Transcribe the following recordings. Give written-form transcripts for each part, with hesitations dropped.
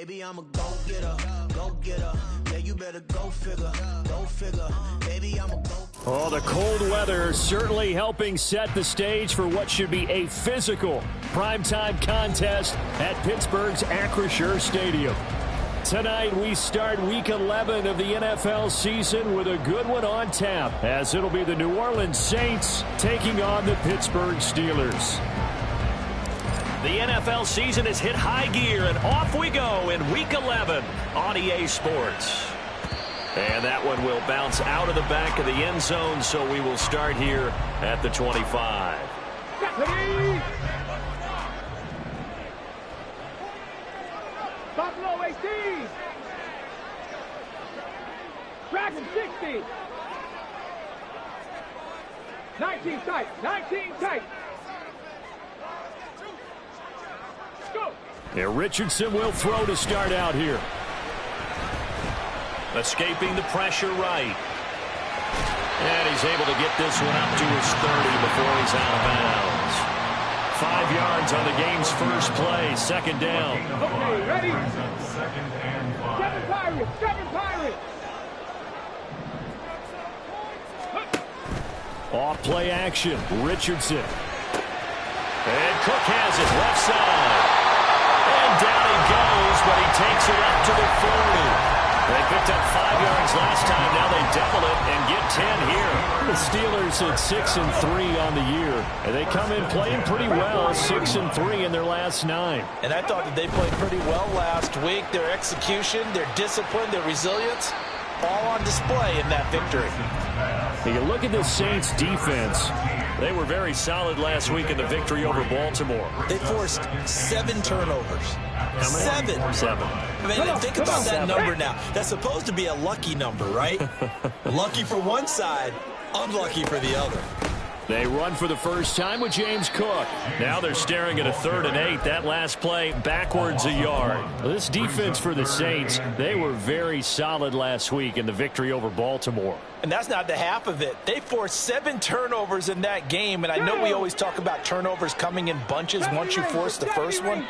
Baby, I'm a go-getter, go-getter. Yeah, you better go figure, go figure. Baby, I'm a go. Oh, the cold weather certainly helping set the stage for what should be a physical primetime contest at Pittsburgh's Acrisure Stadium. Tonight, we start Week 11 of the NFL season with a good one on tap, as it'll be the New Orleans Saints taking on the Pittsburgh Steelers. The NFL season has hit high gear, and off we go in Week 11 on EA Sports. And that one will bounce out of the back of the end zone, so we will start here at the 25. Buffalo 18. Dragon 60. 19 tight. 19 tight. Go. Yeah, Richardson will throw to start out here. Escaping the pressure right. And he's able to get this one up to his 30 before he's out of bounds. 5 yards on the game's first play, second down. Okay, ready? 7 Pirates, 7 Pirates. Off play action, Richardson. And Cook has it left side. And down he goes, but he takes it up to the 40. They picked up 5 yards last time. Now they double it and get 10 here. The Steelers at 6-3 on the year. And they come in playing pretty well, 6-3 in their last 9. And I thought that they played pretty well last week. Their execution, their discipline, their resilience, all on display in that victory. You look at the Saints defense. They were very solid last week in the victory over Baltimore. They forced 7 turnovers. How many? 7. I mean, think about that number now. That's supposed to be a lucky number, right? Lucky for one side, unlucky for the other. They run for the first time with James Cook. Now they're staring at a 3rd and 8. That last play, backwards a yard. This defense for the Saints, they were very solid last week in the victory over Baltimore. And that's not the half of it. They forced 7 turnovers in that game, and I know we always talk about turnovers coming in bunches once you force the first one,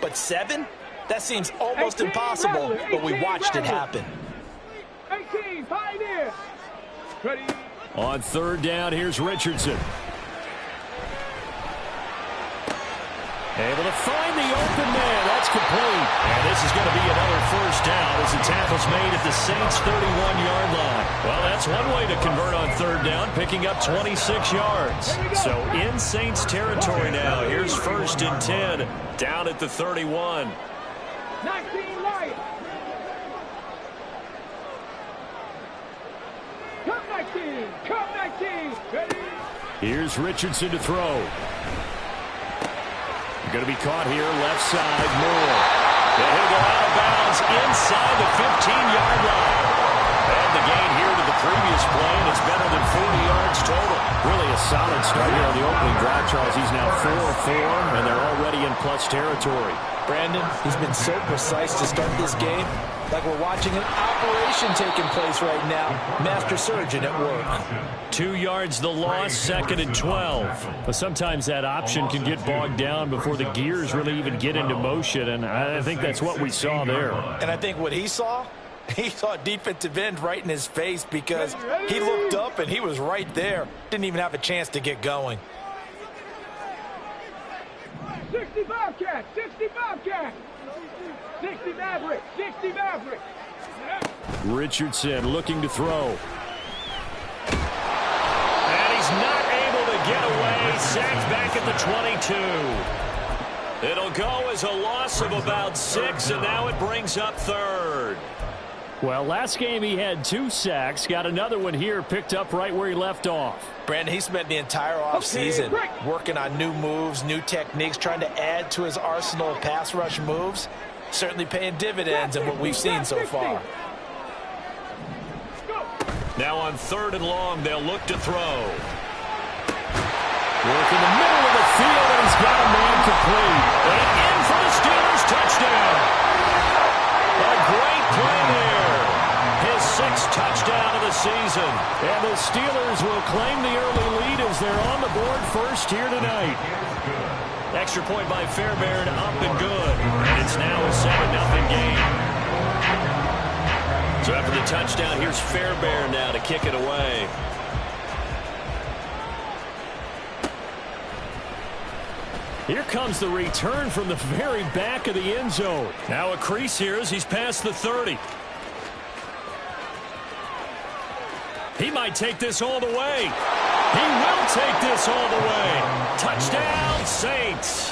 but 7? That seems almost impossible, but we watched it happen. 18, Pioneer. Ready? On 3rd down, here's Richardson. Able to find the open man. That's complete. And this is going to be another first down as the tackle's made at the Saints' 31-yard line. Well, that's one way to convert on 3rd down, picking up 26 yards. So in Saints territory now. Here's 1st and 10 down at the 31. 19 right. Come 19. Come 19. Ready? Here's Richardson to throw. Going to be caught here, left side, Moore. And he'll go out of bounds inside the 15-yard line. And the gain here to the previous play, and it's better than 40 yards total. Really a solid start here on the opening drive, Charles. He's now 4-4, and they're already in plus territory. Brandon, he's been so precise to start this game, like we're watching an operation taking place right now. Master surgeon at work. 2 yards the loss, 2nd and 12. But sometimes that option can get bogged down before the gears really even get into motion, and I think that's what we saw there. And I think what he saw defensive end right in his face, because he looked up and he was right there. Didn't even have a chance to get going. 65 cat, 65 cat. 60 Maverick, 60 Maverick. Richardson looking to throw. And he's not able to get away. Sacked back at the 22. It'll go as a loss of about 6, and now it brings up 3rd. Well, last game he had 2 sacks. Got another one here, picked up right where he left off. Brandon, he spent the entire offseason working on new moves, new techniques, trying to add to his arsenal of pass rush moves. Certainly paying dividends in what we've seen so far. Now on 3rd and long, they'll look to throw. Work in the middle of the field, and he's got a man complete. And in for the Steelers touchdown. A great play there. His 6th touchdown of the season. season. And the Steelers will claim the early lead as they're on the board first here tonight. Extra point by Fairbairn, up and good. And it's now a 7-0 game. So after the touchdown, here's Fairbairn now to kick it away. Here comes the return from the very back of the end zone. Now a crease here as he's past the 30. He might take this all the way. He will take this all the way. Touchdown, Saints.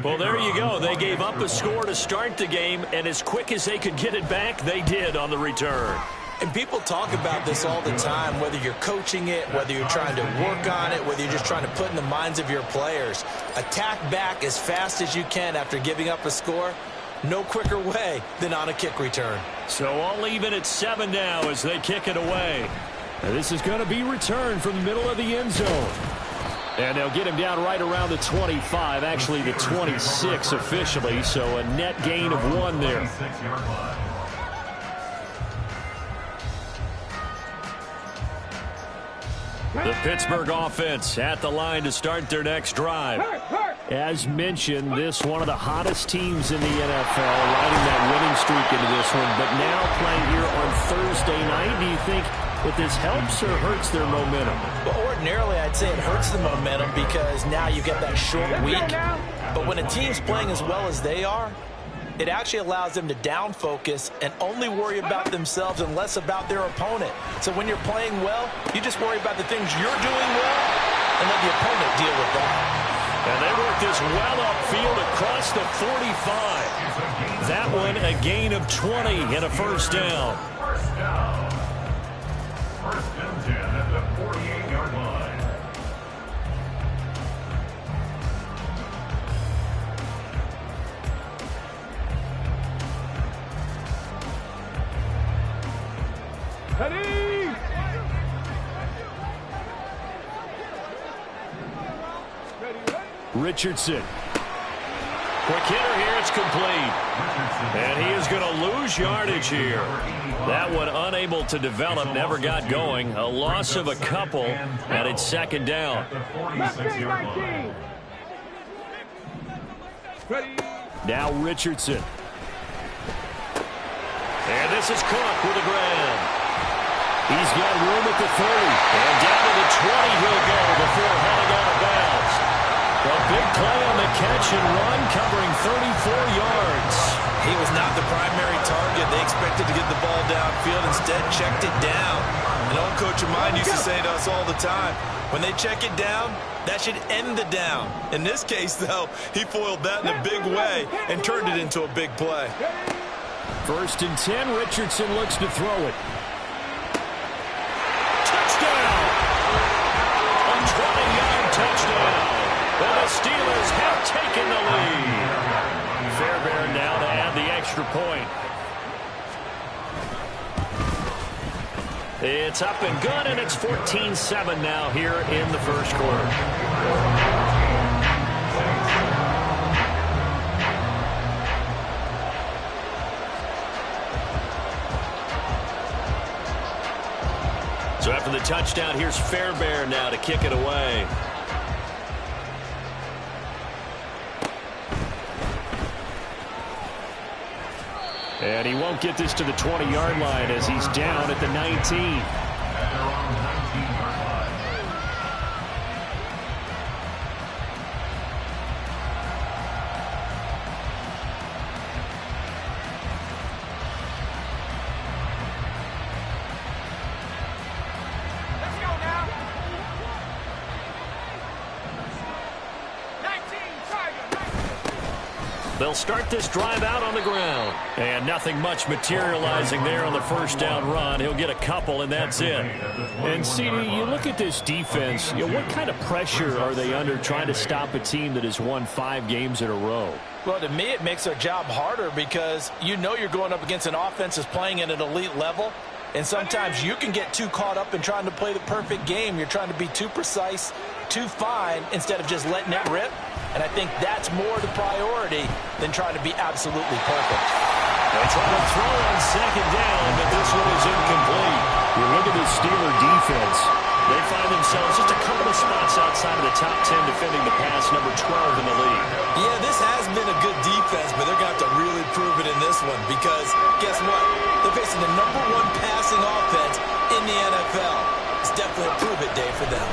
Well, there you go. They gave up a score to start the game, and as quick as they could get it back, they did on the return. And people talk about this all the time, whether you're coaching it, whether you're trying to work on it, whether you're just trying to put in the minds of your players. Attack back as fast as you can after giving up a score. No quicker way than on a kick return. So all even at 7 now as they kick it away. And this is going to be returned from the middle of the end zone. And they'll get him down right around the 25, actually the 26 officially, so a net gain of 1 there. The Pittsburgh offense at the line to start their next drive. As mentioned, this one of the hottest teams in the NFL, riding that winning streak into this one, but now playing here on Thursday night. Do you think that this helps or hurts their momentum? Well, ordinarily, I'd say it hurts the momentum because now you get that short week. But when a team's playing as well as they are, it actually allows them to down focus and only worry about themselves and less about their opponent. So when you're playing well, you just worry about the things you're doing well and let the opponent deal with that. And they work this well upfield across the 45. That one a gain of 20 and a first down. First and 10 at the 48-yard line. Ready? Richardson. Quick hitter here, it's complete. And he is going to lose yardage here. That one unable to develop, never got going. A loss of a couple, and it's second down. 19. Ready? Now Richardson. And this is Cook with the grab. He's got room at the 30. And down to the 20 he'll go before heading out of bounds. A big play on the catch and run, covering 34 yards. He was not the primary target. They expected to get the ball downfield. Instead, checked it down. An old coach of mine used to say to us all the time, when they check it down, that should end the down. In this case, though, he foiled that in a big way and turned it into a big play. First and 10, Richardson looks to throw it. Touchdown! A 20-yard touchdown. And the Steelers have taken the lead. Fairbairn now to add the extra point. It's up and good, and it's 14-7 now here in the first quarter. So after the touchdown, here's Fairbairn now to kick it away. And he won't get this to the 20-yard line as he's down at the 19. They'll start this drive out on the ground. And nothing much materializing there on the first down run. He'll get a couple, and that's it. And, CD, you look at this defense, what kind of pressure are they under trying to stop a team that has won 5 games in a row? Well, to me, it makes their job harder because you know you're going up against an offense that's playing at an elite level. And sometimes you can get too caught up in trying to play the perfect game. You're trying to be too precise, too fine, instead of just letting it rip. And I think that's more the priority than trying to be absolutely perfect. They try to throw on second down, but this one is incomplete. defense. They find themselves just a couple of spots outside of the top 10 defending the pass, number 12 in the league. Yeah, this has been a good defense, but they're going to have to really prove it in this one because, guess what? They're facing the number 1 passing offense in the NFL. It's definitely a prove-it day for them.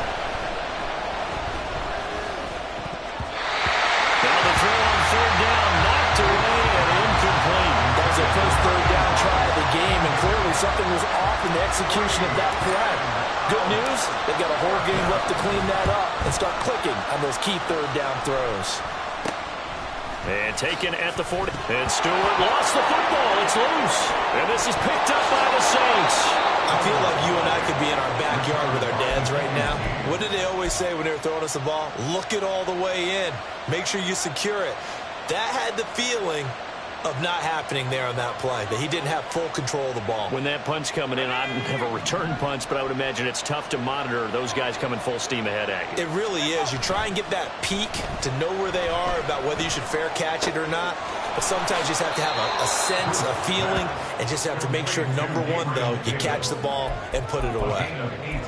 Now the throw on third down, knocked away and incomplete. That was their first third down try of the game, and clearly something was off in the execution of that play. Good news, they've got a whole game left to clean that up and start clicking on those key third down throws. And taken at the 40. And Stewart lost the football. It's loose. And this is picked up by the Saints. I feel like you and I could be in our backyard with our dads right now. What did they always say when they were throwing us the ball? Look it all the way in. Make sure you secure it. That had the feeling of not happening there on that play, that he didn't have full control of the ball. When that punt's coming in, I don't have a return punch, but I would imagine it's tough to monitor those guys coming full steam ahead at you. It really is. You try and get that peek to know where they are, about whether you should fair catch it or not. But sometimes you just have to have a sense, a feeling, and just have to make sure, number 1, though, you catch the ball and put it away.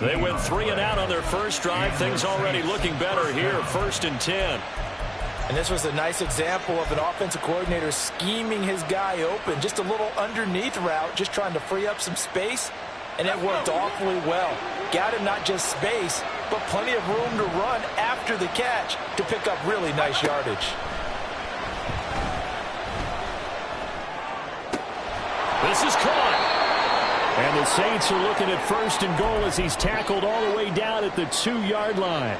They went 3 and out on their first drive. Things already looking better here, 1st and 10. And this was a nice example of an offensive coordinator scheming his guy open. Just a little underneath route, just trying to free up some space, and it worked awfully well. Got him not just space, but plenty of room to run after the catch to pick up really nice yardage. This is caught. And the Saints are looking at 1st and goal as he's tackled all the way down at the 2-yard line.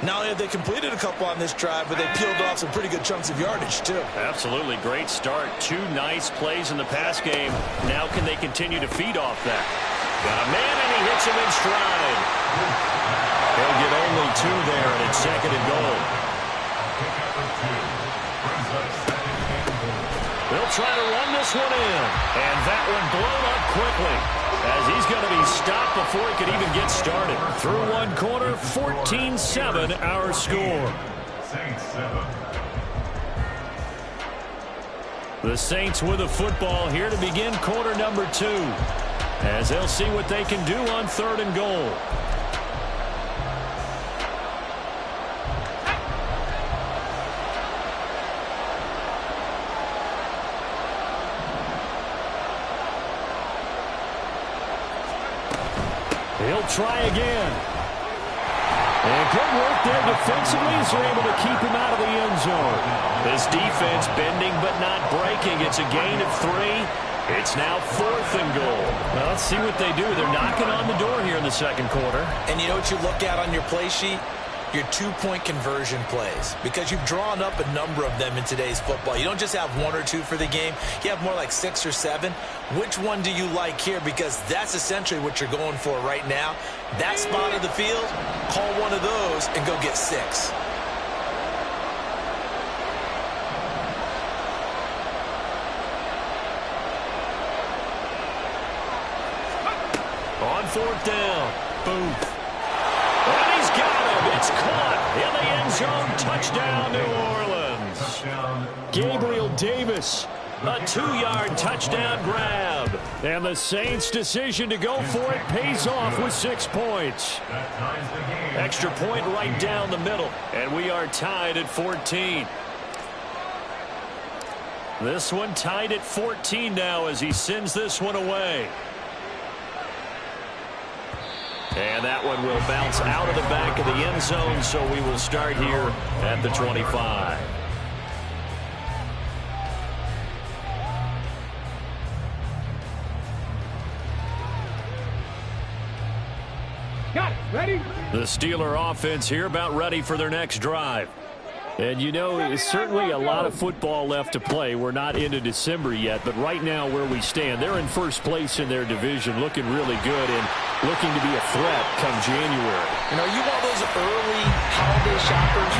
Not only have they completed a couple on this drive, but they peeled off some pretty good chunks of yardage, too. Absolutely. Great start. 2 nice plays in the pass game. Now can they continue to feed off that? Got a man, and he hits him in stride. They'll get only 2 there, and it's 2nd and goal. They'll try to run this one in. And that one blown up quickly, as he's going to be stopped before he could even get started. Through one quarter, 14-7 our score. The Saints with the football here to begin quarter number 2, as they'll see what they can do on 3rd and goal. He'll try again. And good work there defensively as they're able to keep him out of the end zone. This defense bending but not breaking. It's a gain of 3. It's now 4th and goal. Well, let's see what they do. They're knocking on the door here in the 2nd quarter. And you know what you look at on your play sheet? Your 2-point conversion plays, because you've drawn up a number of them in today's football. You don't just have 1 or 2 for the game. You have more like 6 or 7. Which one do you like here? Because that's essentially what you're going for right now. That spot of the field, call one of those and go get 6. On 4th down, Booth. And he's got him. It's caught in the end zone. Touchdown, New Orleans. Gabriel Davis. A 2-yard touchdown grab. And the Saints' decision to go for it pays off with 6 points. Extra point right down the middle. And we are tied at 14. This one tied at 14 now as he sends this one away. And that one will bounce out of the back of the end zone, so we will start here at the 25. Got it. Ready? The Steeler offense here about ready for their next drive. And, you know, it's certainly a lot of football left to play. We're not into December yet, but right now where we stand, they're in first place in their division, looking really good and looking to be a threat come January. You know, you want those early holiday shoppers,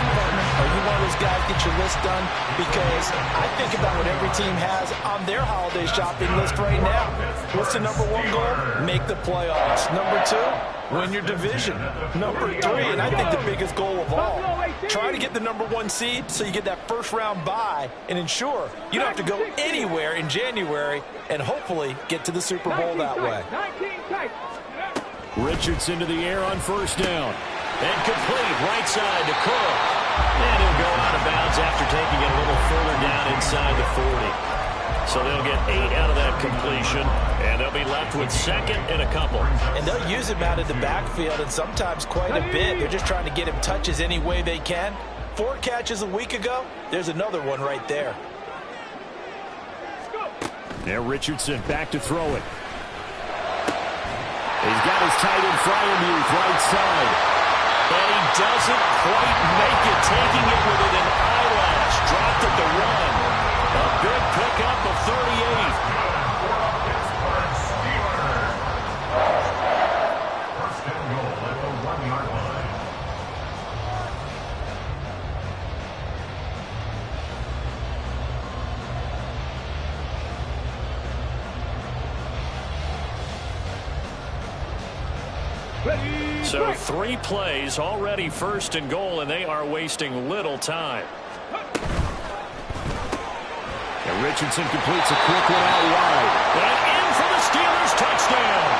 or you want those guys get your list done? Because I think about what every team has on their holiday shopping list right now. What's the number 1 goal? Make the playoffs. Number 2, win your division. Number 3, and I think the biggest goal of all, try to get the number 1 seed so you get that first-round bye and ensure you don't have to go anywhere in January and hopefully get to the Super Bowl that way. Richardson to the air on first down. And complete right side to Cook. And he'll go out of bounds after taking it a little further down inside the 40. So they'll get 8 out of that completion, and they'll be left with second and a couple. And they'll use him out of the backfield, and sometimes quite a bit. They're just trying to get him touches any way they can. 4 catches a week ago. There's another one right there. Now Richardson back to throw it. He's got his tight end Freiermuth right side. And he doesn't quite make it, taking it within an eyelash. Dropped at the 1. A big pickup of 38. First and goal at the 1-yard line. So 3 plays, already first and goal, and they are wasting little time. And Richardson completes a quick one out wide. And in for the Steelers touchdown.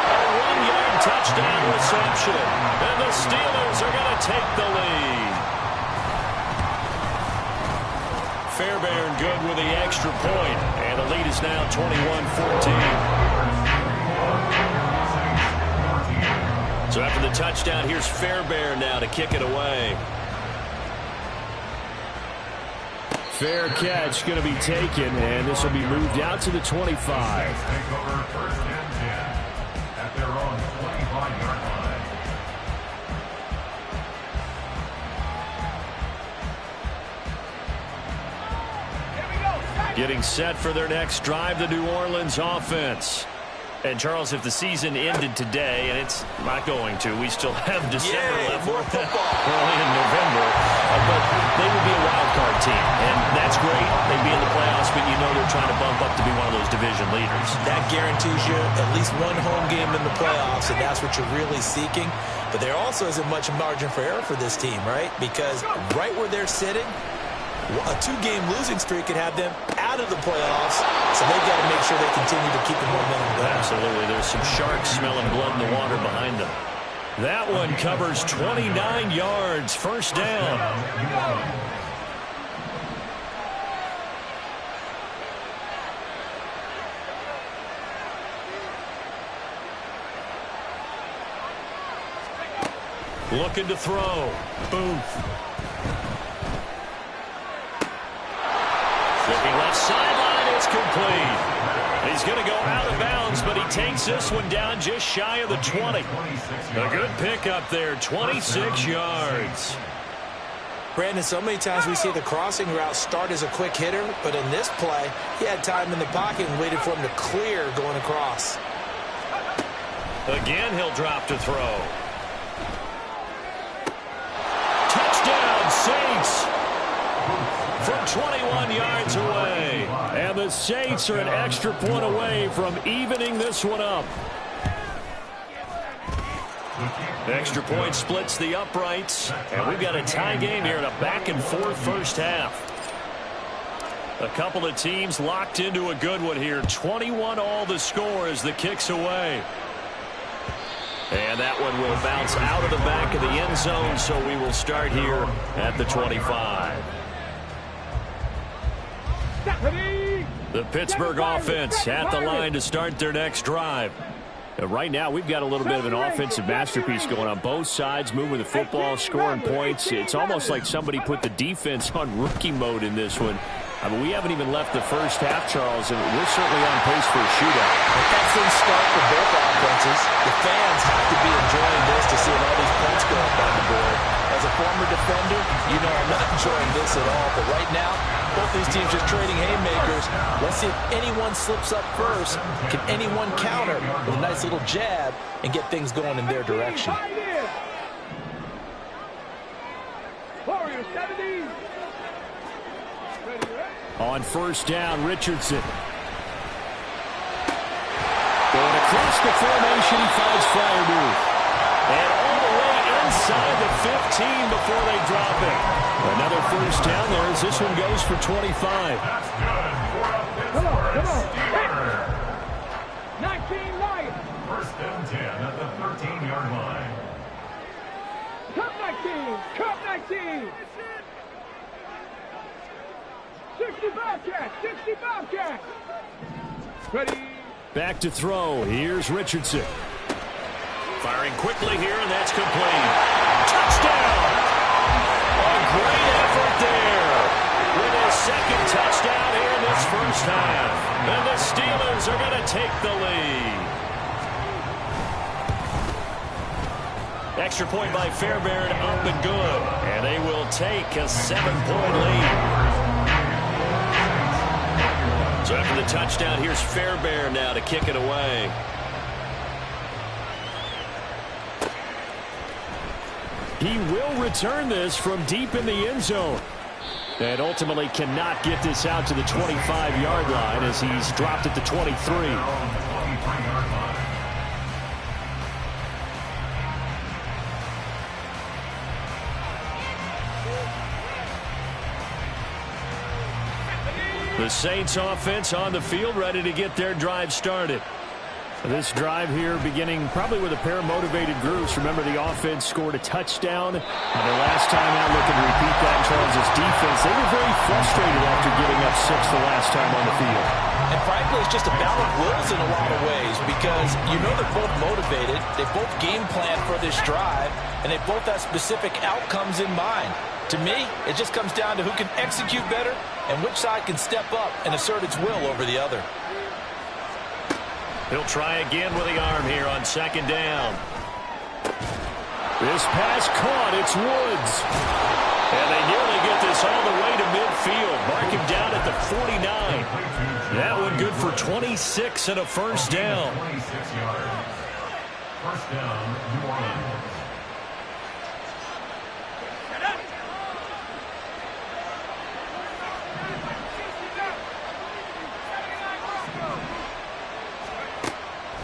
A 1-yard touchdown reception. And the Steelers are going to take the lead. Fairbairn good with the extra point. And the lead is now 21-14. So after the touchdown, here's Fairbairn now to kick it away. Fair catch going to be taken, and this will be moved out to the 25. Take over first and 10 at their own 25-yard line. Getting set for their next drive, the New Orleans offense. And, Charles, if the season ended today, and it's not going to, we still have December left. More football. Early in November. But they would be a wild card team. And that's great. They'd be in the playoffs, but you know they're trying to bump up to be one of those division leaders. That guarantees you at least one home game in the playoffs, and that's what you're really seeking. But there also isn't much margin for error for this team, right? Because right where they're sitting, a 2-game losing streak could have them out of the playoffs, so they've got to make sure they continue to keep the momentum going. Absolutely. There's some sharks smelling blood in the water behind them. That one covers 29 yards. First down. Looking to throw. Booth. Flipping left sideline, it's complete. He's going to go out of bounds, but he takes this one down just shy of the 20. A good pickup there, 26 yards. Brandon, so many times we see the crossing route start as a quick hitter, but in this play, he had time in the pocket and waited for him to clear going across. Again, he'll drop to throw. Touchdown, Saints! From 21 yards away. And the Saints are an extra point away from evening this one up. Extra point splits the uprights. And we've got a tie game here in a back-and-forth first half. A couple of teams locked into a good one here. 21-all the score as the kick's away. And that one will bounce out of the back of the end zone, so we will start here at the 25. The Pittsburgh offense at the line to start their next drive. Right now, we've got a little bit of an offensive masterpiece going on both sides, moving the football, scoring points. It's almost like somebody put the defense on rookie mode in this one. I mean, we haven't even left the first half, Charles, and we're certainly on pace for a shootout. If that thing starts for both offenses, the fans have to be enjoying this to see all these points go up on the board. As a former defender, you know I'm not enjoying this at all. But right now, both these teams just trading haymakers. Let's see if anyone slips up first. Can anyone counter with a nice little jab and get things going in their direction? On first down, Richardson. Going across the formation, he finds Freiermuth. And all the way inside the 15 before they drop it. Another first down there as this one goes for 25. That's good for a Pittsburgh Steelers. 19 Lions. First and 10 at the 13-yard line. Cup 19. Cup 19. 60 Bobcats. 60 Bobcats. Ready. Back to throw. Here's Richardson. Firing quickly here, and that's complete. Touchdown! A great effort there. With his second touchdown here in this first half. And the Steelers are going to take the lead. Extra point by Fairbairn, up and good. And they will take a 7-point lead. So after the touchdown, here's Fairbairn now to kick it away. He will return this from deep in the end zone. And ultimately cannot get this out to the 25-yard line as he's dropped at the 23. The Saints offense on the field, ready to get their drive started. This drive here beginning probably with a pair of motivated groups. Remember, the offense scored a touchdown. Their last time out, looking to repeat that in terms of defense. They were very frustrated after giving up 6 the last time on the field. And frankly, it's just a battle of wills in a lot of ways because you know they're both motivated. They both game plan for this drive, and they both have specific outcomes in mind. To me, it just comes down to who can execute better and which side can step up and assert its will over the other. He'll try again with the arm here on second down. This pass caught. It's Woods. And they nearly get this all the way to midfield. Mark him down at the 49. That one good for 26 and a first down. 26 yards. First down, New Orleans.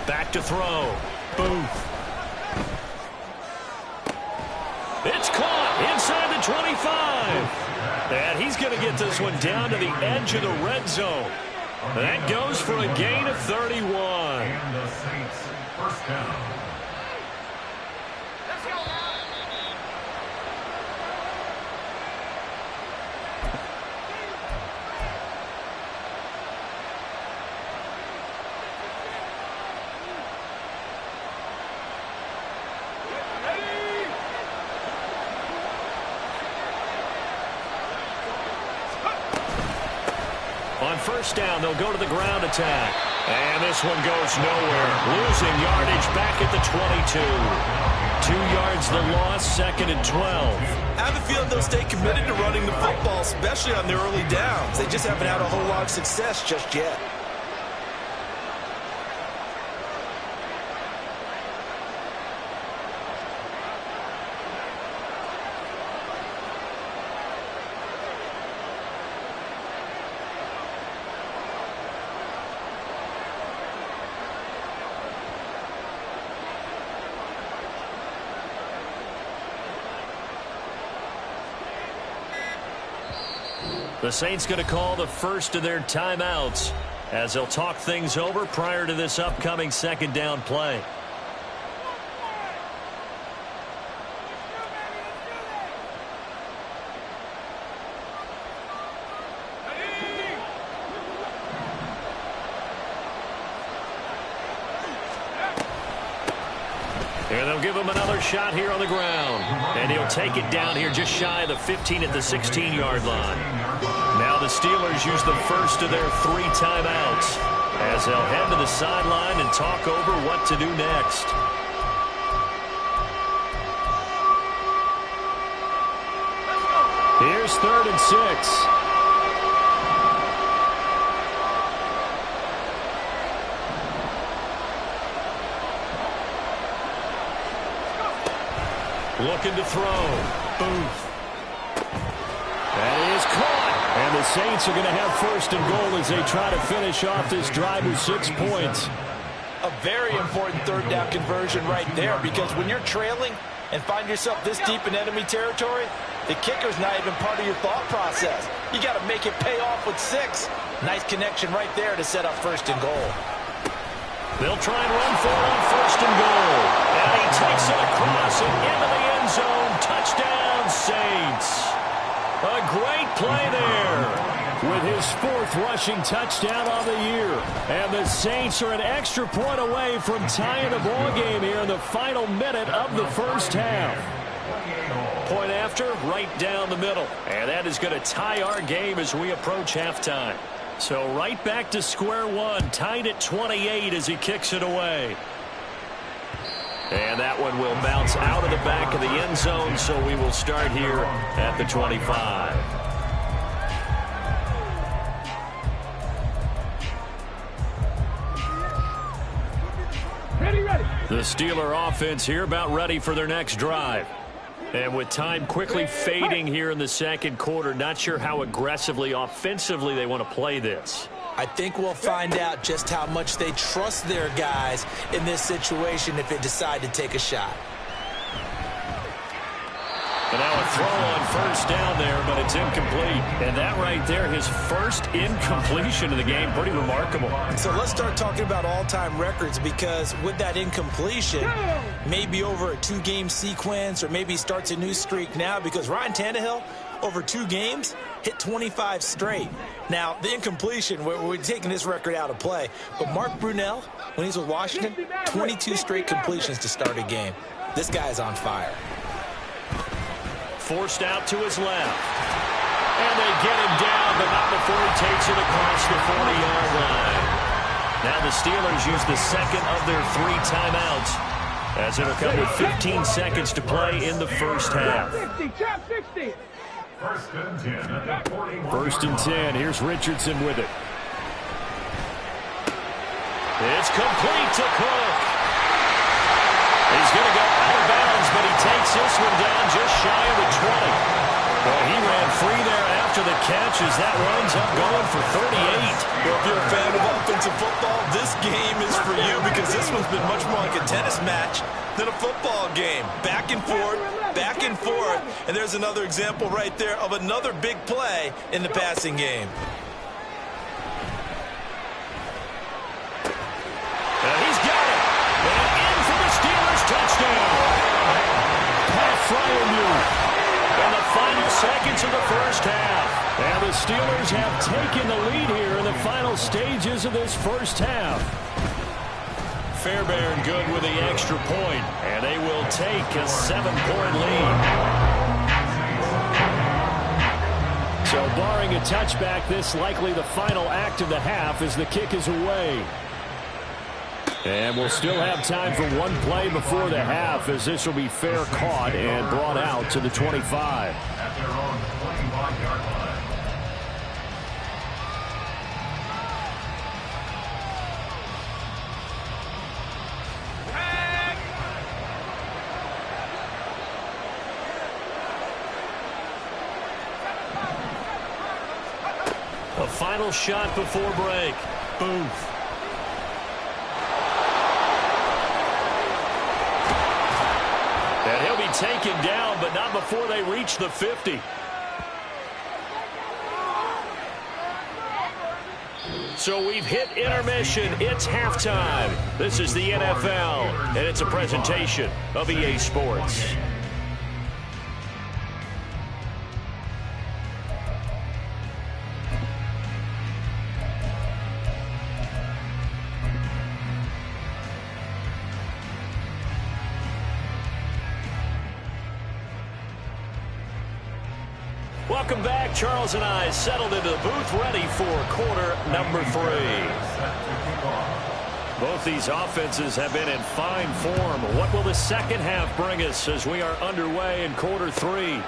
Back to throw. Booth. It's caught inside the 25. And he's going to get this one down to the edge of the red zone. That goes for a gain of 31. And the Saints, first down. On first down, they'll go to the ground attack. And this one goes nowhere. Losing yardage back at the 22. 2 yards the loss, second and 12. I have a feeling they'll stay committed to running the football, especially on their early downs. They just haven't had a whole lot of success just yet. The Saints going to call the first of their timeouts as they'll talk things over prior to this upcoming second down play. And they'll give him another shot here on the ground. And he'll take it down here just shy of the 15 at the 16-yard line. Now the Steelers use the first of their 3 timeouts as they'll head to the sideline and talk over what to do next. Here's 3rd and 6. Looking to throw. Booth. That is caught. And the Saints are going to have first and goal as they try to finish off this drive with 6 points. A very important third down conversion right there, because when you're trailing and find yourself this deep in enemy territory, the kicker's not even part of your thought process. You got to make it pay off with 6. Nice connection right there to set up first and goal. They'll try and run for it on 1st and goal. And he takes it across and into the end zone. Touchdown, Saints. A great play there with his 4th rushing touchdown on the year. And the Saints are an extra point away from tying the ball game here in the final minute of the first half. Point after, right down the middle. And that is going to tie our game as we approach halftime. So right back to square one, tied at 28 as he kicks it away. And that one will bounce out of the back of the end zone, so we will start here at the 25. Ready. The Steeler offense here about ready for their next drive. And with time quickly fading here in the second quarter, not sure how aggressively, offensively they want to play this. I think we'll find out just how much they trust their guys in this situation if they decide to take a shot. And now a throw on 1st down there, but it's incomplete. And that right there, his first incompletion of the game, pretty remarkable. So let's start talking about all-time records, because with that incompletion, maybe over a 2-game sequence, or maybe starts a new streak now, because Ryan Tannehill, over 2 games, hit 25 straight. Now, the incompletion, we're taking this record out of play, but Mark Brunell, when he's with Washington, 22 straight completions to start a game. This guy is on fire. Forced out to his left. And they get him down, but not before he takes it across the 40-yard line. Now the Steelers use the second of their 3 timeouts, as it'll come with 15 seconds to play in the first half. 60. 1st and 10 at the 41. 1st and 10. Here's Richardson with it. It's complete to Cook. He's going to go out of bounds, but he takes this one down just shy of the 20. Well, he ran free there after the catch as that runs up going for 38. Well, if you're a fan of offensive football, this game is for you, because this one's been much more like a tennis match than a football game. Back and forth, and there's another example right there of another big play in the passing game. And he's got it. And in for the Steelers touchdown. Pat Freiermuth. In the final seconds of the first half. And the Steelers have taken the lead here in the final stages of this first half. Fairbairn good with the extra point, and they will take a 7-point lead. So barring a touchback, this likely the final act of the half as the kick is away. And we'll still have time for one play before the half, as this will be fair caught and brought out to the 25. At their own 25-yard line. A final shot before break. Booth. And he'll be taken down, but not before they reach the 50. So we've hit intermission. It's halftime. This is the NFL, and it's a presentation of EA Sports. Welcome back. Charles and I settled into the booth, ready for quarter number 3. Both these offenses have been in fine form. What will the second half bring us as we are underway in quarter 3?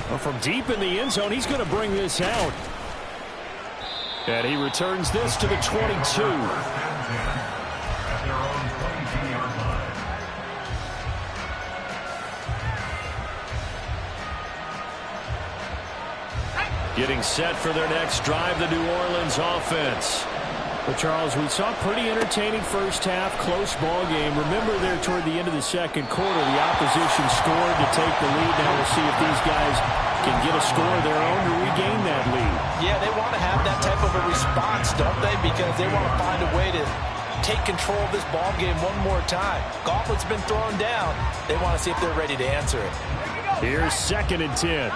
Well, from deep in the end zone, he's going to bring this out. And he returns this to the 22. Getting set for their next drive, the New Orleans offense. But, Charles, we saw a pretty entertaining first half, close ball game. Remember there toward the end of the second quarter, the opposition scored to take the lead. Now we'll see if these guys can get a score of their own to regain that lead. Yeah, they want to have that type of a response, don't they? Because they want to find a way to take control of this ball game one more time. Gauntlet's been thrown down. They want to see if they're ready to answer it. Here's 2nd and 10.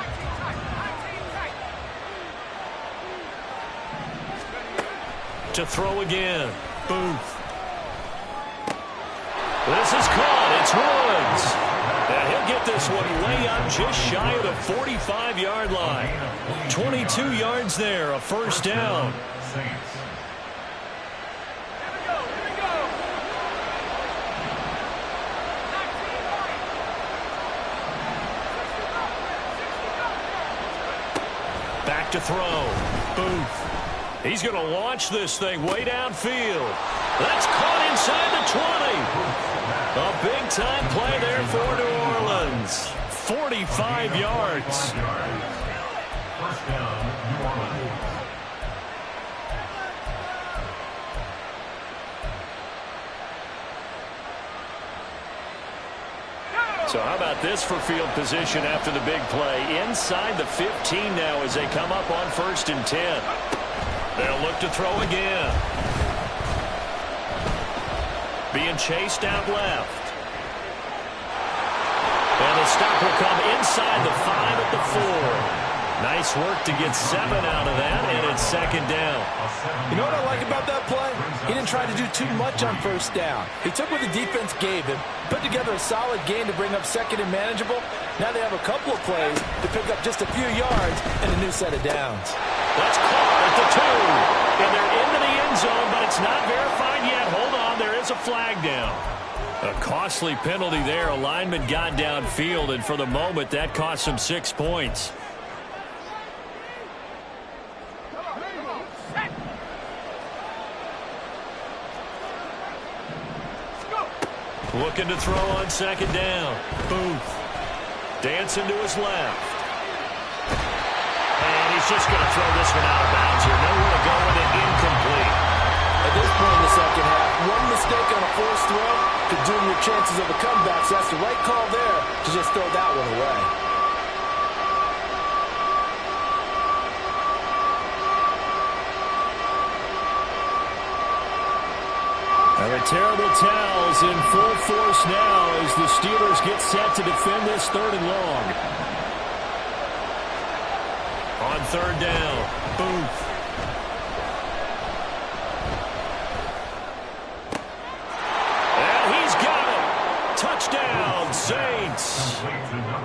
To throw again. Booth. This is caught. It's Woods. And he'll get this one way up just shy of the 45-yard line. 22 yards there, a first down. Back to throw. Booth. He's going to launch this thing way downfield. That's caught inside the 20. A big-time play there for New Orleans. 45 yards. First down, New Orleans. So how about this for field position after the big play? Inside the 15 now as they come up on 1st and 10. They'll look to throw again. Being chased out left. And the stop will come inside the 5 at the 4. Nice work to get 7 out of that, and it's 2nd down. You know what I like about that play? He didn't try to do too much on 1st down. He took what the defense gave him, put together a solid game to bring up 2nd and manageable. Now they have a couple of plays to pick up just a few yards and a new set of downs. That's caught at the 2. And they're into the end zone, but it's not verified yet. Hold on, there is a flag down. A costly penalty there. A lineman got downfield, and for the moment, that cost him 6 points. Looking to throw on 2nd down. Booth. Dancing to his left. And he's just going to throw this one out of bounds here. Nowhere to go with it. Incomplete. At this point in the second half, one mistake on a forced throw could doom your chances of a comeback. So that's the right call there to just throw that one away. And the terrible towels in full force now as the Steelers get set to defend this 3rd and long. On 3rd down, Booth. And he's got it. Touchdown, Saints.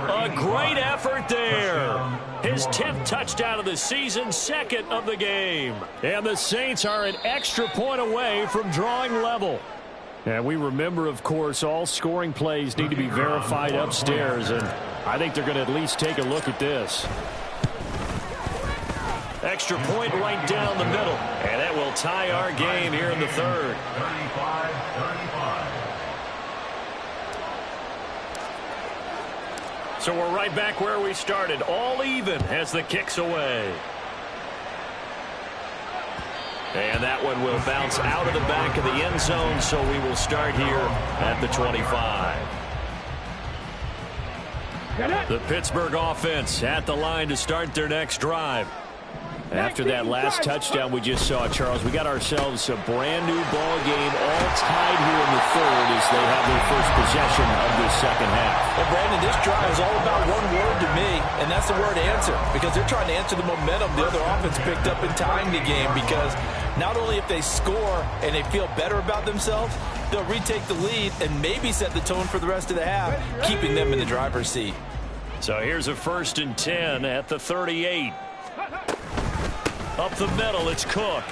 A great effort there. His 10th touchdown of the season, 2nd of the game. And the Saints are an extra point away from drawing level. And we remember, of course, all scoring plays need to be verified upstairs, and I think they're going to at least take a look at this. Extra point right down the middle. And that will tie our game here in the 3rd. 35-35. So we're right back where we started, all even as the kick's away. And that one will bounce out of the back of the end zone, so we will start here at the 25. The Pittsburgh offense at the line to start their next drive. After that last touchdown we just saw, Charles, we got ourselves a brand new ball game all tied here in the 3rd as they have their first possession of this 2nd half. Well, Brandon, this drive is all about one word to me, and that's the word answer, because they're trying to answer the momentum the other offense picked up in tying the game, because not only if they score and they feel better about themselves, they'll retake the lead and maybe set the tone for the rest of the half, keeping them in the driver's seat. So here's a 1st and 10 at the 38. Up the middle, it's Cook.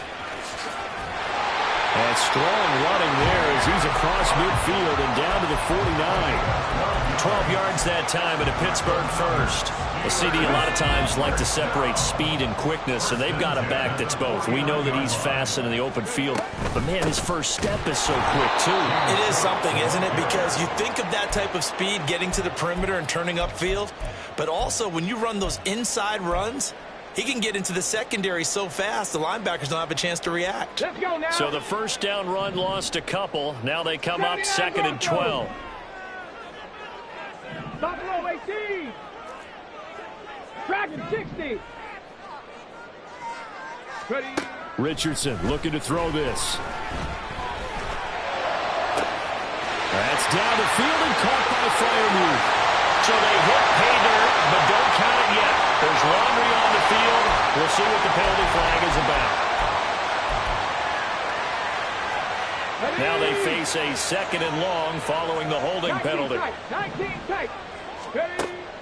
And strong running there as he's across midfield and down to the 49. 12 yards that time and a Pittsburgh first. A CD a lot of times like to separate speed and quickness, and they've got a back that's both. We know that he's fast in the open field, but man, his first step is so quick too. It is something, isn't it? Because you think of that type of speed getting to the perimeter and turning upfield, but also when you run those inside runs, he can get into the secondary so fast the linebackers don't have a chance to react. Let's go now. So the first down run lost a couple. Now they come up 2nd and 12. Buffalo 18. Dragon 60. Ready. Richardson looking to throw this. Gets down the field and caught by Freiermuth. So they hit pay dirt, but don't count it yet. There's laundry on the field. We'll see what the penalty flag is about. Now they face a 2nd and long following the holding penalty. 19 tight.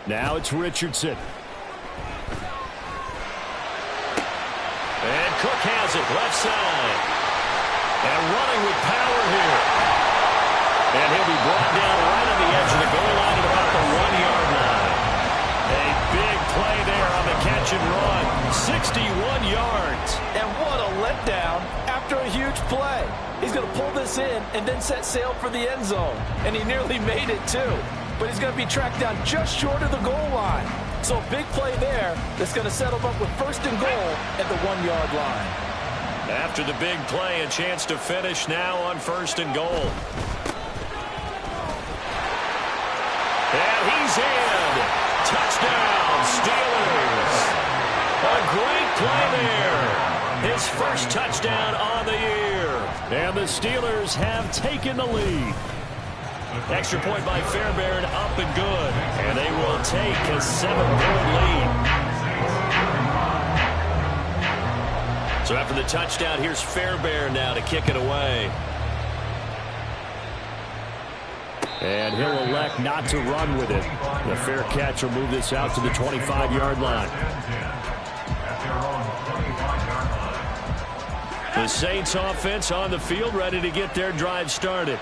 Now it's Richardson. And Cook has it left side. And running with power here. And he'll be brought down right on the edge of the goal line at about the 1-yard line. A big play there on the catch and run. 61 yards. And what a letdown after a huge play. He's going to pull this in and then set sail for the end zone. And he nearly made it, too. But he's going to be tracked down just short of the goal line. So a big play there that's going to settle up with 1st and goal at the 1-yard line. After the big play, a chance to finish now on 1st and goal. And he's in. Touchdown, Steelers. A great play there. His first touchdown on the year. And the Steelers have taken the lead. Extra point by Fairbairn, up and good. And they will take a 7-point lead. So after the touchdown, here's Fairbairn now to kick it away. And he'll elect not to run with it. The fair catch will move this out to the 25-yard line. The Saints offense on the field, ready to get their drive started.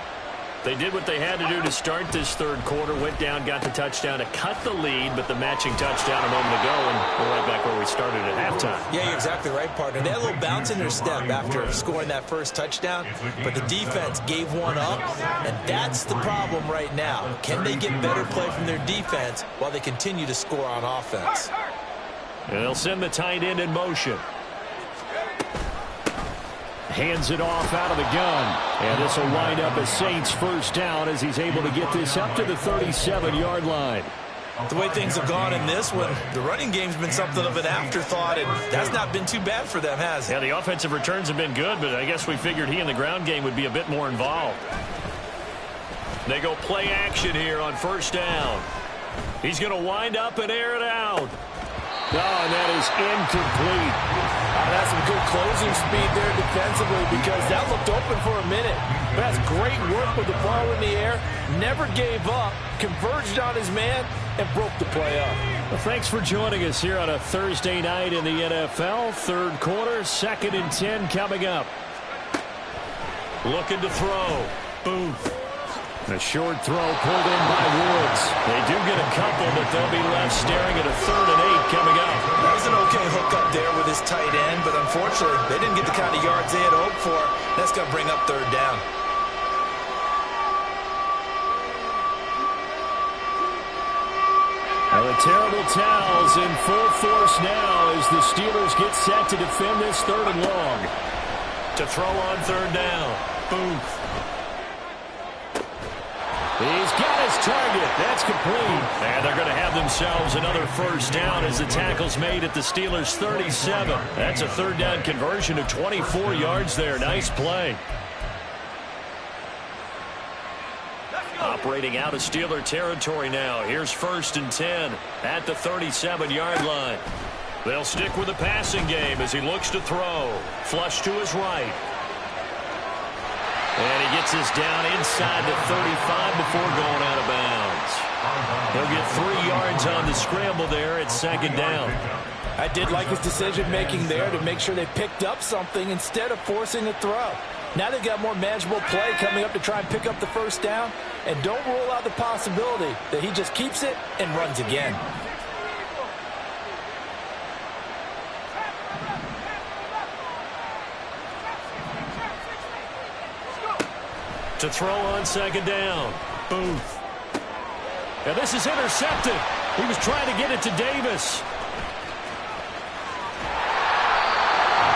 They did what they had to do to start this 3rd quarter. Went down, got the touchdown to cut the lead, but the matching touchdown a moment ago, and we're right back where we started at halftime. Yeah, you're exactly right, partner. They had a little bounce in their step after scoring that first touchdown, but the defense gave one up, and that's the problem right now. Can they get better play from their defense while they continue to score on offense? And they'll send the tight end in motion. Hands it off out of the gun. And this will wind up a Saints 1st down as he's able to get this up to the 37-yard line. The way things have gone in this one, the running game's been something of an afterthought, and that's not been too bad for them, has it? Yeah, the offensive returns have been good, but I guess we figured he in the ground game would be a bit more involved. They go play action here on 1st down. He's going to wind up and air it out. Oh, and that is incomplete. That's some good closing speed there defensively because that looked open for a minute. But that's great work with the ball in the air. Never gave up, converged on his man, and broke the play up. Well, thanks for joining us here on a Thursday night in the NFL. 3rd quarter, 2nd and 10 coming up. Looking to throw. Booth. A short throw pulled in by Woods. They do get a couple, but they'll be left staring at a 3rd and 8 coming up. That was an okay hookup there with his tight end, but unfortunately, they didn't get the kind of yards they had hoped for. That's going to bring up 3rd down. Now the terrible towels in full force now as the Steelers get set to defend this 3rd and long. To throw on 3rd down. Booth. He's got his target. That's complete. And they're going to have themselves another 1st down as the tackle's made at the Steelers' 37. That's a 3rd down conversion of 24 yards there. Nice play. Operating out of Steeler territory now. Here's 1st and 10 at the 37-yard line. They'll stick with the passing game as he looks to throw. Flush to his right. And he gets this down inside the 35 before going out of bounds. He'll get 3 yards on the scramble there at 2nd down. I did like his decision-making there to make sure they picked up something instead of forcing a throw. Now they've got more manageable play coming up to try and pick up the 1st down. And don't rule out the possibility that he just keeps it and runs again. To throw on 2nd down. Booth. And this is intercepted. He was trying to get it to Davis.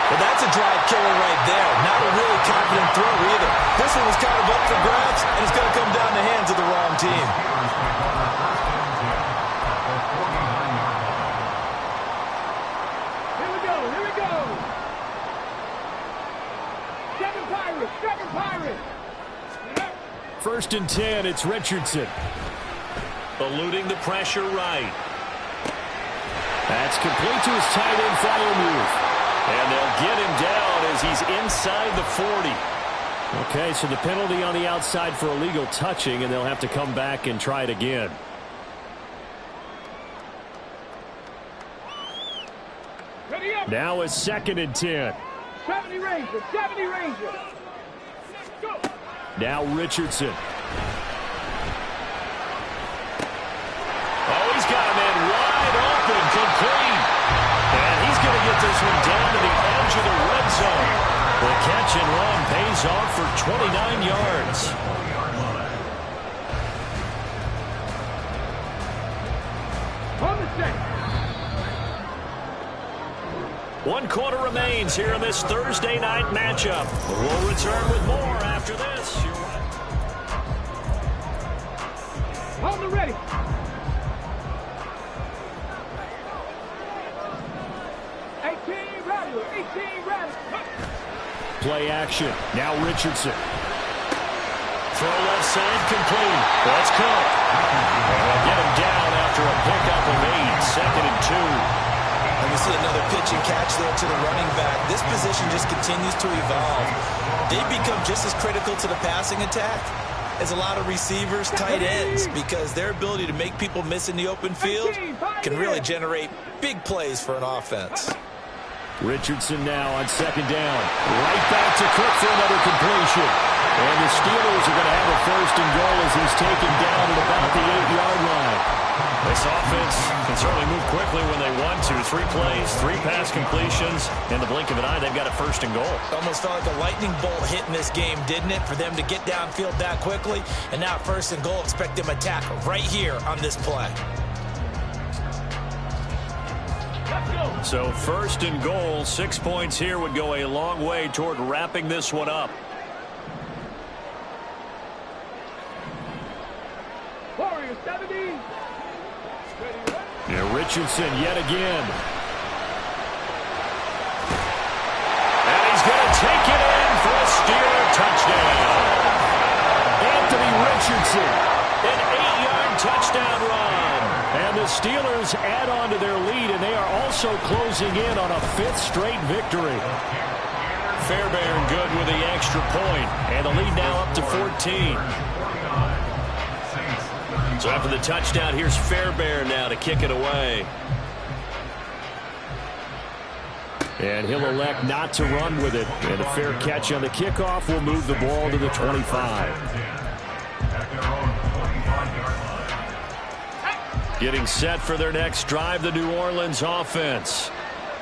Well, that's a drive killer right there. Not a really confident throw either. This one was kind of up for grabs, and it's going to come down the hands of the wrong team. Here we go, here we go. 7 Pirates, 7 Pirates. First and 10, it's Richardson. Eluding the pressure right. That's complete to his tight end, Freiermuth. And they'll get him down as he's inside the 40. Okay, so the penalty on the outside for illegal touching, and they'll have to come back and try it again. Now it's second and 10. 70 Ranger, 70 Ranger. Go. Now Richardson. Oh, he's got him in wide open, complete. And he's going to get this one down to the edge of the red zone. The catch and run pays off for 29 yards. On the set. 1 quarter remains here in this Thursday night matchup. We'll return with more after this. On the ready. 18 Rattler, 18 Rattler. Play action. Now Richardson. Throw left side complete. That's Cook. They'll get him down after a pickup of 8. Second and 2. And we see another pitch and catch there to the running back. This position just continues to evolve. They become just as critical to the passing attack as a lot of receivers, tight ends, because their ability to make people miss in the open field can really generate big plays for an offense. Richardson now on second down. Right back to Cook for another completion. And the Steelers are going to have a first and goal as he's taken down at about the 8-yard line. This offense can certainly move quickly when they want to. 3 plays, 3 pass completions. In the blink of an eye, they've got a first and goal. Almost felt like a lightning bolt hit in this game, didn't it? For them to get downfield that quickly. And now first and goal, expect them to tackle right here on this play. So first and goal, 6 points here would go a long way toward wrapping this one up. Warriors, 70. Yeah, Richardson yet again. And he's going to take it in for a Steeler touchdown. Anthony Richardson. An 8-yard touchdown run. And the Steelers add on to their lead, and they are also closing in on a 5th straight victory. Fairbairn good with the extra point. And the lead now up to 14. So after the touchdown, here's Fairbairn now to kick it away. And he'll elect not to run with it. And a fair catch on the kickoff will move the ball to the 25. Getting set for their next drive, the New Orleans offense.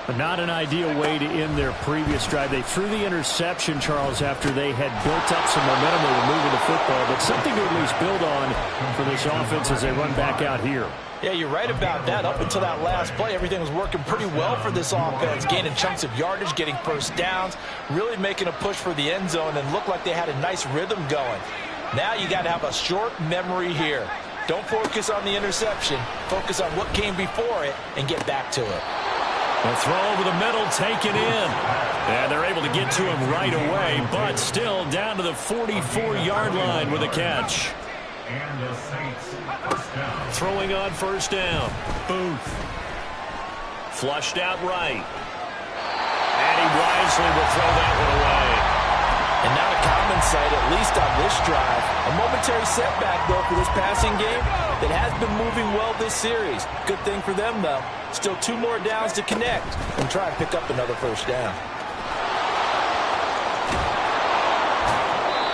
But not an ideal way to end their previous drive. They threw the interception, Charles, after they had built up some momentum. They were moving the football, but something to at least build on for this offense as they run back out here. Yeah, you're right about that. Up until that last play, everything was working pretty well for this offense, gaining chunks of yardage, getting first downs, really making a push for the end zone, and looked like they had a nice rhythm going. Now you got to have a short memory here. Don't focus on the interception. Focus on what came before it and get back to it. A throw over the middle, taken in. And they're able to get to him right away, but still down to the 44-yard line with a catch. Throwing on first down. Booth. Flushed out right. And he wisely will throw that one away. And not a common sight, at least on this drive. A momentary setback, though, for this passing game that has been moving well this series. Good thing for them, though. Still 2 more downs to connect and try and pick up another first down.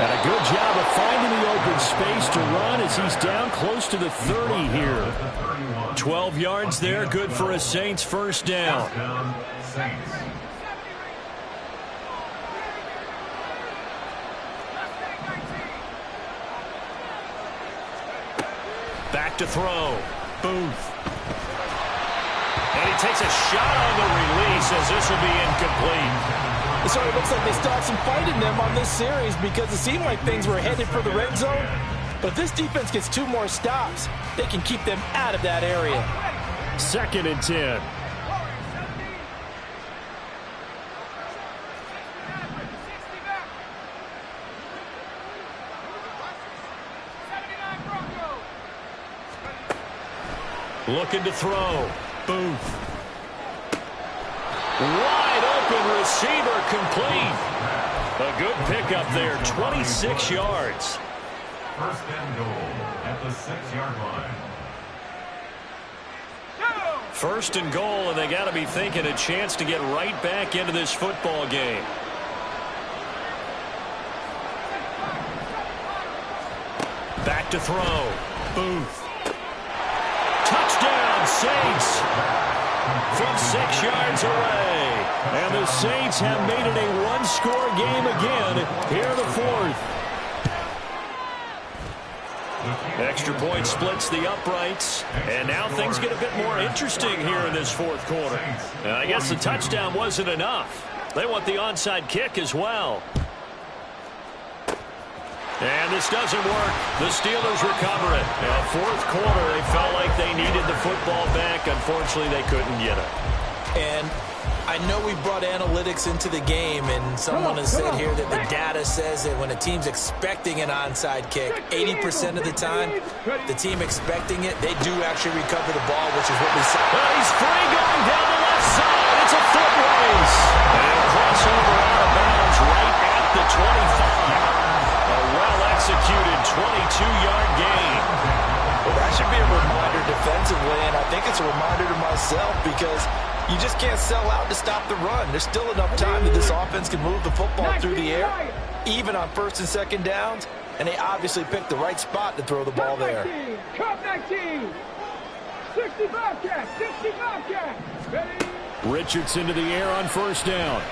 And a good job of finding the open space to run as he's down close to the 30 here. 12 yards there, good for a Saints first down. Back to throw. Booth. And he takes a shot on the release as this will be incomplete. So it looks like they still have some fight in them on this series because it seemed like things were headed for the red zone. But if this defense gets 2 more stops, they can keep them out of that area. Second and 10. Looking to throw. Booth. Wide open receiver complete. A good pickup there, 26 yards. First and goal at the 6-yard line. First and goal, and they got to be thinking a chance to get right back into this football game. Back to throw. Booth. Touchdown, Saints. From 6 yards away. And the Saints have made it a one-score game again here in the fourth. Extra point splits the uprights. And now things get a bit more interesting here in this fourth quarter. I guess the touchdown wasn't enough. They want the onside kick as well. And this doesn't work. The Steelers recover it. Now, fourth quarter, they felt like they needed the football back. Unfortunately, they couldn't get it. And I know we brought analytics into the game, and someone has said here that the data says that when a team's expecting an onside kick, 80% of the time, the team expecting it, they do actually recover the ball, which is what we saw. Well, he's free going down the left side. It's a foot race. And crossover out of bounds right at the 25. A well-executed 22-yard gain. Well, that should be a reminder defensively, and I think it's a reminder to myself because you just can't sell out to stop the run. There's still enough time that this offense can move the football through the air, even on first and second downs, and they obviously picked the right spot to throw the ball there. Cup 19, 65 catch, 65 catch. Ready? Richardson to the air on first down.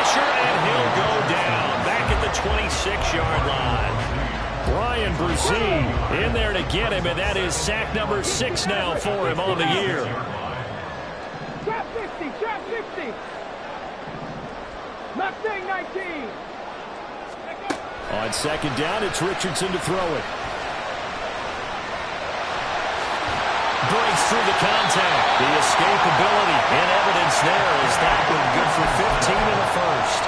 And he'll go down back at the 26-yard line. Brian Brzee in there to get him, and that is sack number 6 now for him on the year. Trap 50, trap 50. Mustang 19. On second down, it's Richardson to throw it. Breaks through the contact. The escapability in evidence there as that one good for 15 in the first.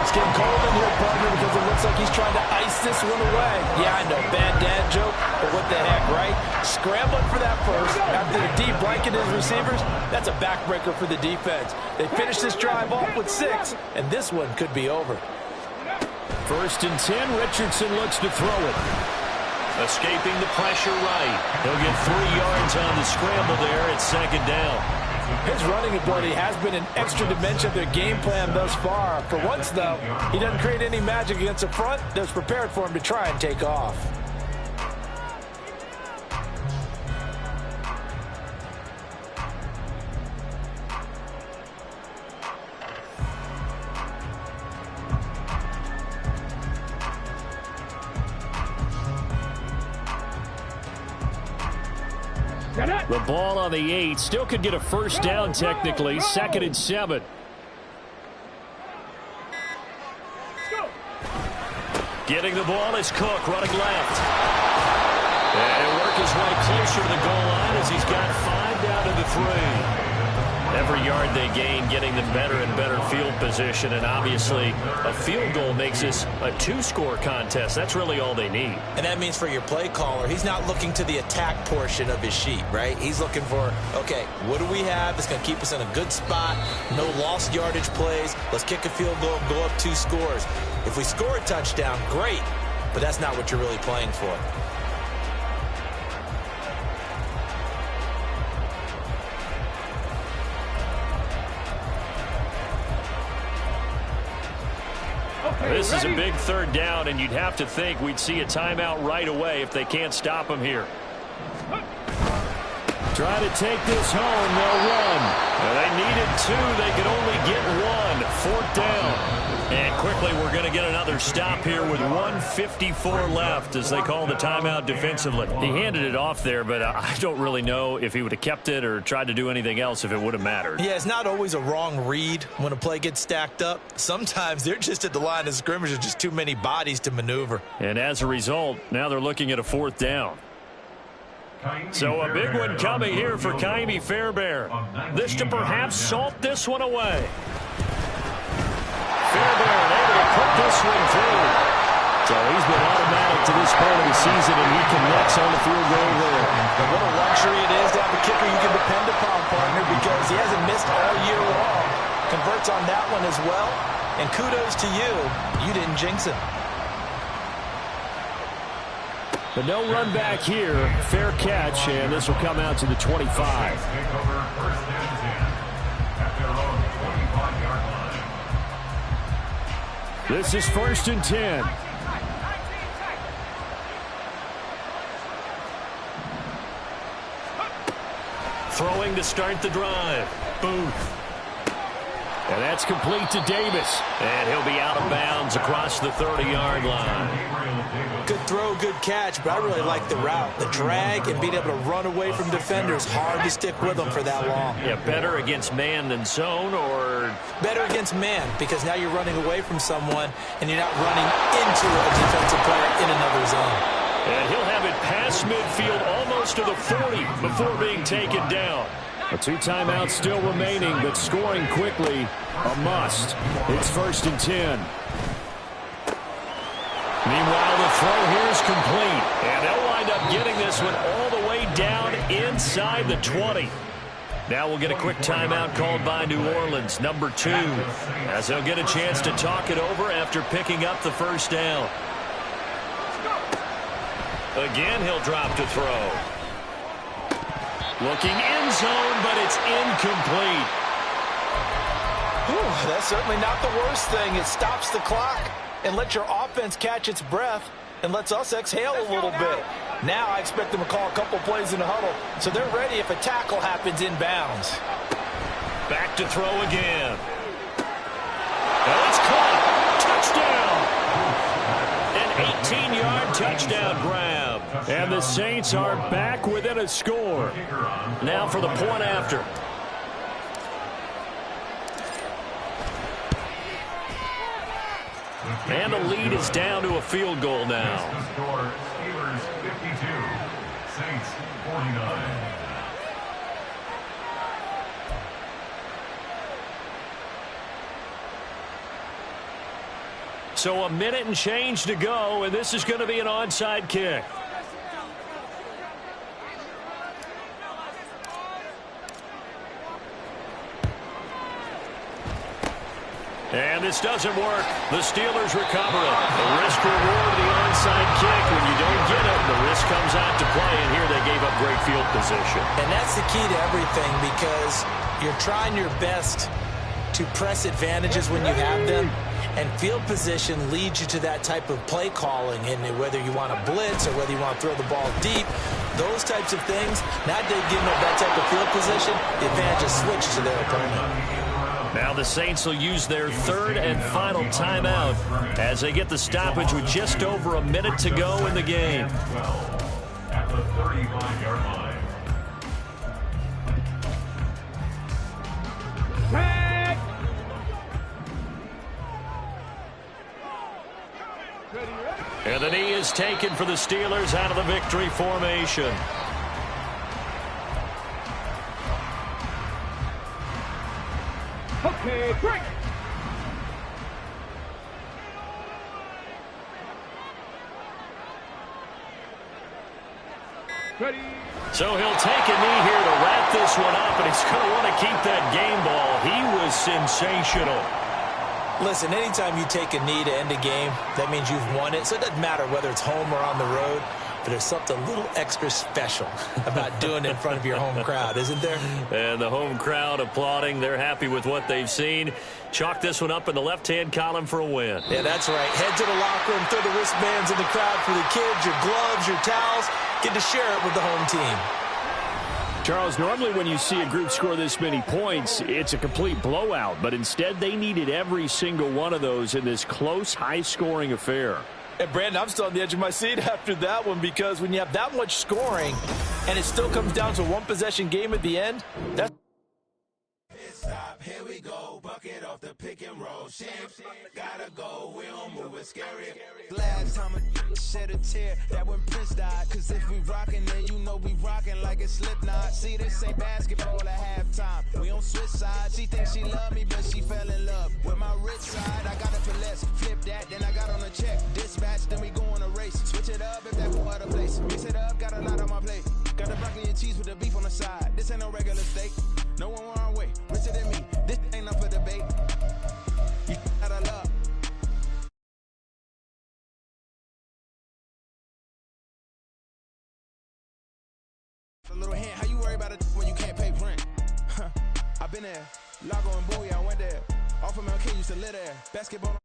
It's getting cold in here, partner, because it looks like he's trying to ice this one away. Yeah, I know, bad dad joke, but what the heck, right? Scrambling for that first. After the deep blanket his receivers, that's a backbreaker for the defense. They finish this drive off with 6, and this one could be over. First and 10, Richardson looks to throw it. Escaping the pressure right. He'll get 3 yards on the scramble there at second down. His running ability has been an extra dimension of their game plan thus far. For once, though, he doesn't create any magic against the front that's prepared for him to try and take off. The ball on the 8. Still could get a first down technically. Second and 7. Getting the ball is Cook running left. And he'll work his way closer to the goal line as he's got 5 down to the 3. Every yard they gain getting them better and better field position, and obviously a field goal makes this a 2-score contest. That's really all they need. And that means for your play caller, he's not looking to the attack portion of his sheet, right? He's looking for, okay, what do we have that's going to keep us in a good spot? No lost yardage plays. Let's kick a field goal and go up 2 scores. If we score a touchdown, great, but that's not what you're really playing for. This is a big third down, and you'd have to think we'd see a timeout right away if they can't stop him here. Try to take this home. They'll run. Well, they needed 2. They could only get 1. Fourth down. And quickly, we're going to get another stop here with 1:54 left as they call the timeout defensively. He handed it off there, but I don't really know if he would have kept it or tried to do anything else if it would have mattered. Yeah, it's not always a wrong read when a play gets stacked up. Sometimes they're just at the line of scrimmage. There's just too many bodies to maneuver. And as a result, now they're looking at a fourth down. So a big one coming here for Ka'imi Fairbairn. This to perhaps salt this one away. Fairbairn able to put this one through. So he's been automatic to this point of the season, and he connects on the field goal there. And what a luxury it is to have a kicker you can depend upon, partner, because he hasn't missed all year long. Converts on that one as well. And kudos to you. You didn't jinx it. But no run back here. Fair catch, and this will come out to the 25. Take over first and 10 at their own 25-yard line. This is 1st and 10. Throwing to start the drive. Booth. And that's complete to Davis. And he'll be out of bounds across the 30-yard line. Good throw, good catch, but I really like the route. The drag and being able to run away from defenders. Hard to stick with them for that long. Yeah, better against man than zone, or? Better against man, because now you're running away from someone and you're not running into a defensive player in another zone. And he'll have it past midfield almost to the 40 before being taken down. A 2 timeouts still remaining, but scoring quickly a must. It's 1st and 10. Meanwhile, the throw here is complete. And they'll wind up getting this one all the way down inside the 20. Now we'll get a quick timeout called by New Orleans, number 2, as they'll get a chance to talk it over after picking up the first down. Again, he'll drop to throw. Looking end zone, but it's incomplete. Whew, that's certainly not the worst thing. It stops the clock and lets your offense catch its breath and lets us exhale a little bit. Now I expect them to call a couple plays in the huddle, so they're ready if a tackle happens inbounds. Back to throw again. And it's caught. Touchdown. An 18-yard touchdown grab. And the Saints are back within a score. Now for the point after. And the lead is down to a field goal now. Score Steelers 52, Saints 49. So a minute and change to go, and this is going to be an onside kick. And this doesn't work. The Steelers recover it. The risk reward of the onside kick. When you don't get it, the risk comes out to play, and here they gave up great field position. And that's the key to everything, because you're trying your best to press advantages when you have them, and field position leads you to that type of play calling. And whether you want to blitz or whether you want to throw the ball deep, those types of things, not to give them that type of field position, the advantage is switched to their opponent. Now the Saints will use their third and final timeout as they get the stoppage with just over a minute to go in the game. At the 35-yard line. Tag! And the knee is taken for the Steelers out of the victory formation. Okay, break! Ready? So he'll take a knee here to wrap this one up, and he's going to want to keep that game ball. He was sensational. Listen, anytime you take a knee to end a game, that means you've won it. So it doesn't matter whether it's home or on the road, but there's something a little extra special about doing it in front of your home crowd, isn't there? And the home crowd applauding. They're happy with what they've seen. Chalk this one up in the left-hand column for a win. Yeah, that's right. Head to the locker room, throw the wristbands in the crowd for the kids, your gloves, your towels. Get to share it with the home team. Charles, normally when you see a group score this many points, it's a complete blowout. But instead, they needed every single one of those in this close, high-scoring affair. And Brandon, I'm still on the edge of my seat after that one, because when you have that much scoring and it still comes down to a one-possession game at the end, that's... Stop, here we go, bucket off the pick and roll. Gotta go, we don't move it scary. Last time a shed a tear, that when Prince died. Cause if we rockin', then you know we rockin' like a Slipknot. See, this ain't basketball at halftime. We on switch sides. She thinks she love me, but she fell in love with my rich side. I got a finesse, flip that, then I got on a check. Dispatch them side. This ain't no regular steak. No one wrong way. Richer than me. This ain't up for debate. You out of luck. A little hint. How you worry about it when you can't pay rent? I've been there. Lago and Bowie, I went there. Off of Mount King used to live there. Basketball.